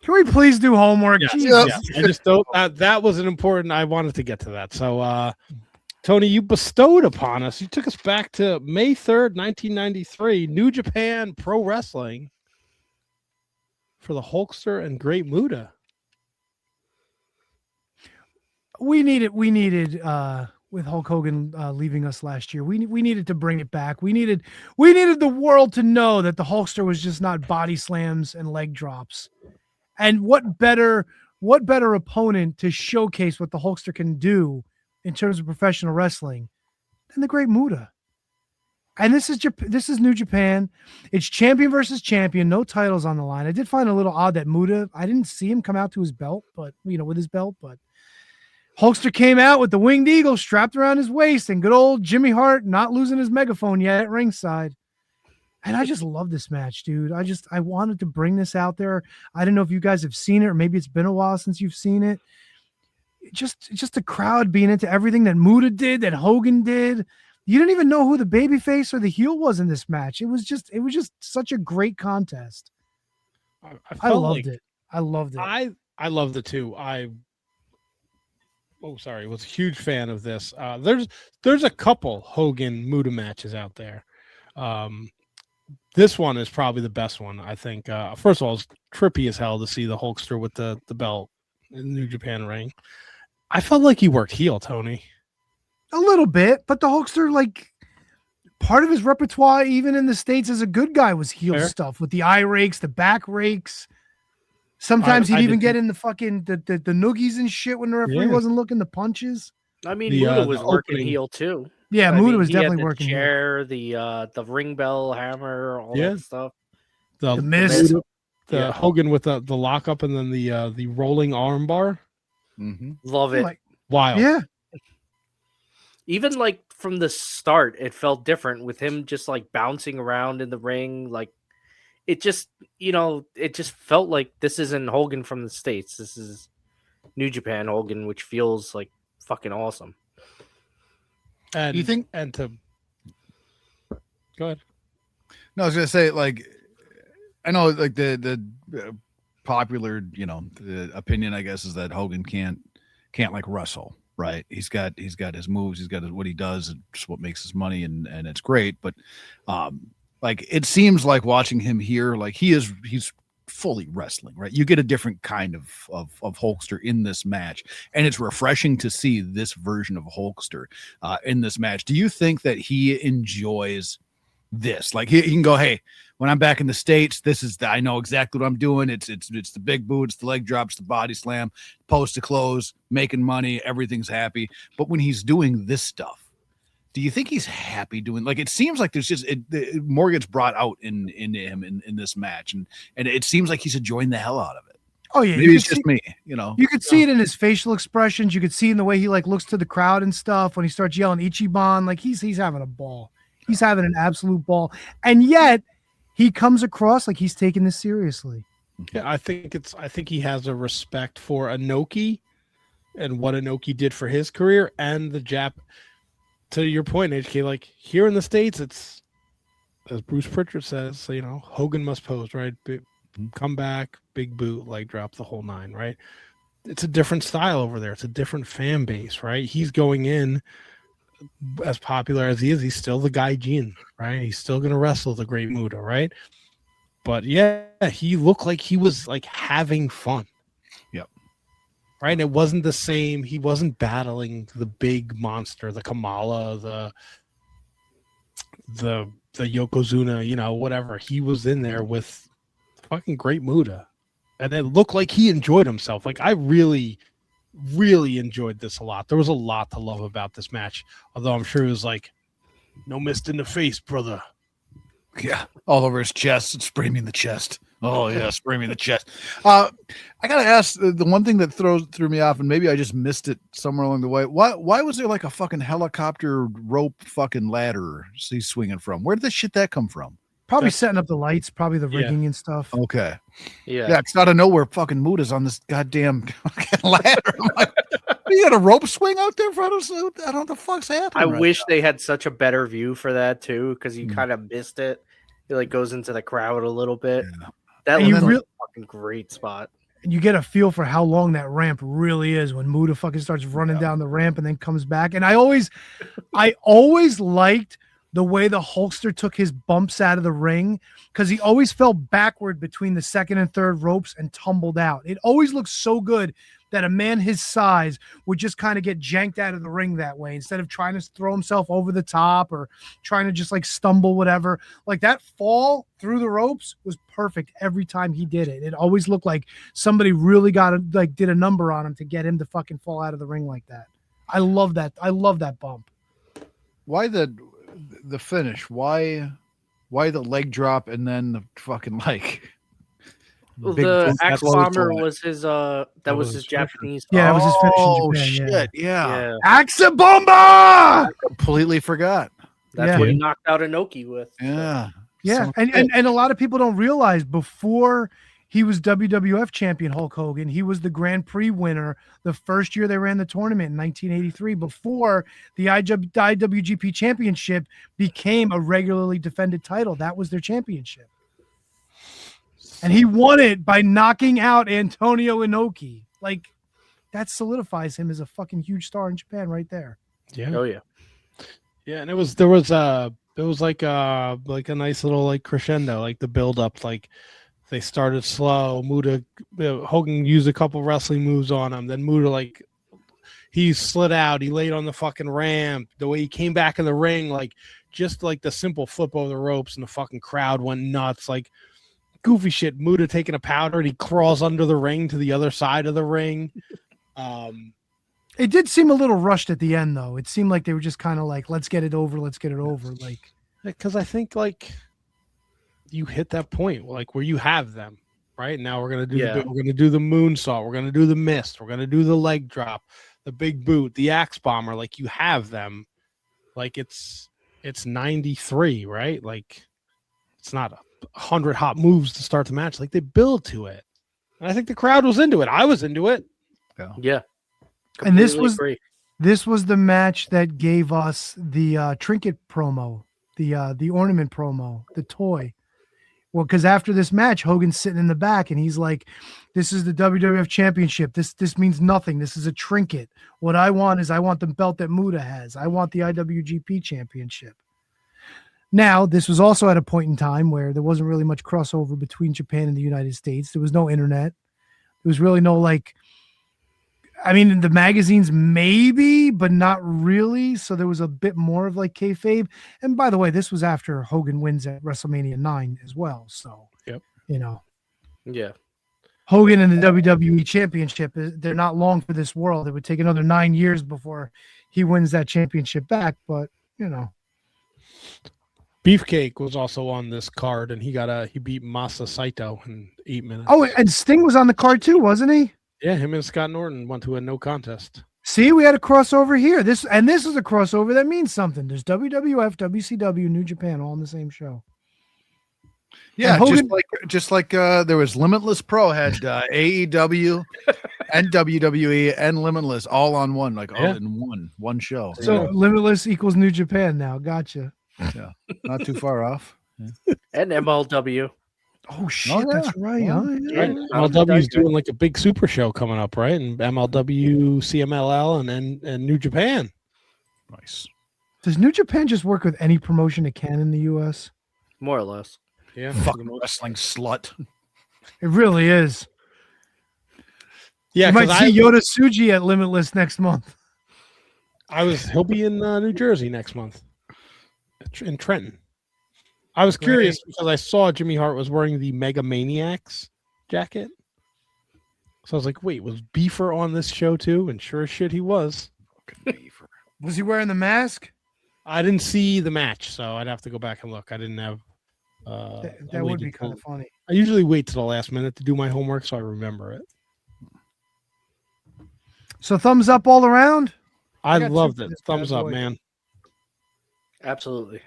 Can we please do homework? Yes, Jesus. yes. I just don't. That was an important. I wanted to get to that. So, Tony, you bestowed upon us. You took us back to May 3rd, 1993, New Japan Pro Wrestling for the Hulkster and Great Muta. We needed with Hulk Hogan leaving us last year. We needed to bring it back. We needed the world to know that the Hulkster was just not body slams and leg drops. And what better opponent to showcase what the Hulkster can do in terms of professional wrestling than the Great Muta? And this is New Japan. It's champion versus champion, no titles on the line. I did find a little odd that Muta, I didn't see him come out to his belt, but with his belt, but Hulkster came out with the winged eagle strapped around his waist, and good old Jimmy Hart not losing his megaphone yet at ringside. And I just love this match, dude. I wanted to bring this out there. I don't know if you guys have seen it, or maybe it's been a while since you've seen it. Just the crowd being into everything that Muta did, that Hogan did. You didn't even know who the babyface or the heel was in this match. It was just such a great contest. I loved it. I loved it. I loved it too. Was a huge fan of this. There's a couple Hogan Muta matches out there. This one is probably the best one, I think. First of all, it's trippy as hell to see the Hulkster with the belt in the New Japan ring. I felt like he worked heel, Tony. A little bit, but the Hulkster, like, part of his repertoire, even in the States as a good guy, was heel stuff with the eye rakes, the back rakes. Sometimes he'd even get in the fucking the noogies and shit when the referee wasn't looking, the punches. I mean, Muta was working heel too. Yeah, Muta was definitely working heel. Chair, the ring bell, hammer, all that stuff. The mist. Hogan with the lockup and then the rolling arm bar. Mm-hmm. Love it. Wild. Yeah. Even like from the start, it felt different with him just like bouncing around in the ring. Like it just felt like this isn't Hogan from the States. This is New Japan Hogan, which feels like fucking awesome. And you think? And to go ahead. No, I was gonna say, like, I know, like the popular, the opinion, I guess, is that Hogan can't like wrestle. Right. He's got his moves. He's got what he does. It's what makes his money. And it's great. But like, it seems like watching him here, like he's fully wrestling, right? You get a different kind of Hulkster in this match. And it's refreshing to see this version of Hulkster in this match. Do you think that he enjoys this? Like he can go, hey, when I'm back in the States, I know exactly what I'm doing. It's the big boots, the leg drops, the body slam, post to close, making money, everything's happy. But when he's doing this stuff, do you think he's happy doing? Like, it seems like there's just more gets brought out in him in this match, and it seems like he's enjoying the hell out of it. Oh yeah, maybe it's just me. You could see it in his facial expressions. You could see in the way he like looks to the crowd and stuff when he starts yelling Ichiban. Like he's having a ball. He's having an absolute ball, and yet he comes across like he's taking this seriously. Yeah, I think he has a respect for Inoki and what Inoki did for his career and the Jap. To your point, HK, like here in the States, it's as Bruce Pritchard says, Hogan must pose, right? Come back, big boot, leg drop, the whole nine, right? It's a different style over there. It's a different fan base, right? He's going in as popular as he is. He's still the Gaijin, right? He's still going to wrestle the Great Muta, right? But yeah, he looked like he was like having fun. Yep. Right. And it wasn't the same. He wasn't battling the big monster, the Kamala, the Yokozuna, whatever. He was in there with fucking Great Muta. And it looked like he enjoyed himself. Like I really, really enjoyed this a lot. There was a lot to love about this match. Although I'm sure it was like, no mist in the face, brother. Yeah, all over his chest. Spray me in the chest. Oh yeah, spray me in the chest. I gotta ask the one thing that threw me off, and maybe I just missed it somewhere along the way. Why was there like a fucking helicopter rope fucking ladder he's swinging from? Where did this shit that come from? Probably setting up the lights, probably the rigging and stuff. Okay. Yeah. It's out of nowhere. Fucking Muta's on this goddamn ladder. I'm like, you got a rope swing out there in front of us? I don't know what the fuck's happening. I wish they had such a better view for that too, because you kind of missed it. It like goes into the crowd a little bit. Yeah. That and looks like fucking great spot. And you get a feel for how long that ramp really is when Muta fucking starts running down the ramp and then comes back. And I always liked the way the Hulkster took his bumps out of the ring, because he always fell backward between the second and third ropes and tumbled out. It always looks so good that a man his size would just kind of get janked out of the ring that way, instead of trying to throw himself over the top or trying to just like stumble, whatever. Like that fall through the ropes was perfect every time he did it. It always looked like somebody really did a number on him to get him to fucking fall out of the ring like that. I love that. I love that bump. Why the finish? Why the leg drop and then the fucking like? Well, big the bump Axe close Bomber to it? was his that was was his his finisher. Japanese. Yeah, it was his finish Oh in Japan. shit! Yeah. Yeah, Axe Bomba! Completely forgot. that's Yeah. what he knocked out Inoki with. Yeah. Yeah, Son of a and a lot of people don't realize, before he was WWF champion Hulk Hogan, he was the Grand Prix winner the first year they ran the tournament in 1983, before the IWGP championship became a regularly defended title. That was their championship. And he won it by knocking out Antonio Inoki. Like, that solidifies him as a fucking huge star in Japan right there. Yeah. Oh yeah, Yeah, and it was like a nice little like crescendo, like the build up. Like they started slow. Muta Hogan used a couple wrestling moves on him. Then Muta, like, he slid out. He laid on the fucking ramp. The way he came back in the ring, like just like the simple flip over the ropes, and the fucking crowd went nuts. Like goofy shit. Muta taking a powder and he crawls under the ring to the other side of the ring. It did seem a little rushed at the end, though. It seemed like they were just kind of like, let's get it over. Like, Because I think like you hit that point like where you have them right now. We're gonna do we're gonna do the moonsault. We're gonna do the mist. We're gonna do the leg drop, the big boot, the axe bomber. Like you have them. Like it's 93, right? Like it's not 100 hot moves to start the match. Like they build to it, and I think the crowd was into it. I was into it. yeah. And this Completely was agree. this was the match that gave us the trinket promo, the ornament promo, the toy. Well, because after this match, Hogan's sitting in the back and he's like, "This is the WWF Championship. This means nothing. This is a trinket. What I want the belt that Muta has. I want the IWGP Championship." Now, this was also at a point in time where there wasn't really much crossover between Japan and the United States. There was no internet. There was really no like. I mean, the magazines maybe, but not really. So there was a bit more of like kayfabe. And by the way, this was after Hogan wins at WrestleMania 9 as well. So, Yep. You know, Yeah. Hogan and the WWE Championship, they're not long for this world. It would take another 9 years before he wins that championship back. But, you know. Beefcake was also on this card, and he beat Masa Saito in 8 minutes. Oh, and Sting was on the card too, wasn't he? Yeah, him and Scott Norton went to a no contest. See, we had a crossover here. This is a crossover that means something. There's WWF, WCW, New Japan all in the same show. Yeah, And Hogan- just like there was Limitless Pro had AEW and WWE and Limitless all on one, like all in one show. So Limitless equals New Japan now. Gotcha. Not too far off. And MLW. Oh shit, yeah. that's right. Yeah. Huh? Yeah. Right. MLW is doing like a big super show coming up, right? And MLW, CMLL, and New Japan. Nice. Does New Japan just work with any promotion it can in the US? More or less. Yeah, Fucking wrestling slut. It really is. yeah. You might 'cause see Yoda Tsuji at Limitless next month. he'll be in New Jersey next month, in Trenton. I was curious because I saw Jimmy Hart was wearing the Mega Maniacs jacket. So I was like, wait, was Beefer on this show too? And sure as shit he was. Was he wearing the mask? I didn't see the match, so I'd have to go back and look. I didn't have That would be kind of funny. I usually wait to the last minute to do my homework so I remember it. So thumbs up all around. I got loved two for it. this Thumbs bad up, boy. man. Absolutely.